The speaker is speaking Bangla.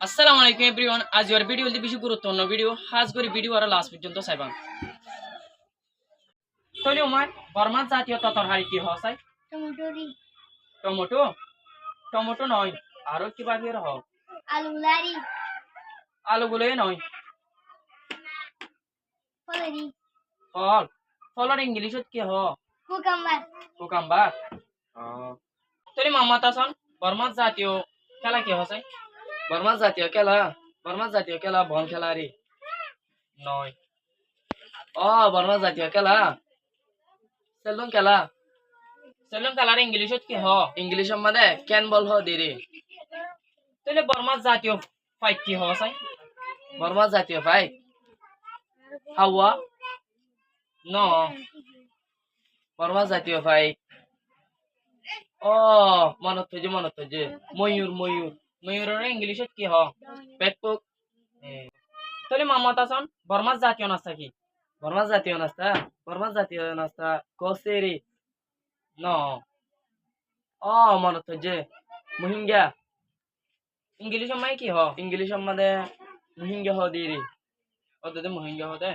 আসসালামু আলাইকুম এভরিওয়ান। আজ ওর ভিডিও হলতে বেশি গুরুত্বপূর্ণ ভিডিও হাজ করে ভিডিও আর লাস্ট পর্যন্ত চাইবাম। তলি উমার বর্মা জাতীয় তরকারি কি হসাই? টমেটোরি টমেটো টমেটো নয়, আরো কিবা কি রহ? আলুলারি আলুগুলোই নয়, ফলেরি ফল ফলর ইংলিশত কি হ? কুকাম্বার কুকাম্বার। তলি মোহাম্মদ হাসান বর্মা জাতীয় খেলা কি হসাই? বর্মা জাতীয় খেলা বল খেলা রে নয়। বর্মা জাতীয় খেলা সেলুন খেলা। সেলুন খেলার ইংলিশত কি হ? ইংলিশ মানে কেন বল হ দেরে তাহলে বর্মা জাতীয় ফাইট কি হসাই? বর্মা জাতীয় ভাই হাওয়া ন। বর্মা জাতীয় ভাই মনত যে ময়ূর ময়ূর ময়ূরের ইংলিশত কি হ? পেটপুক। তাহলে মোহাম্মদ হাসান বর্মা জাতীয় নাস্তা কি? বর্মা জাতীয় নাস্তা কসেরি ন। মনত যে মুহিঙ্গা। ইংলিশ মানে কি হ? ইংলিশ মানে মুহিঙ্গা হ দেরে ওদের মহিঙ্গা হতে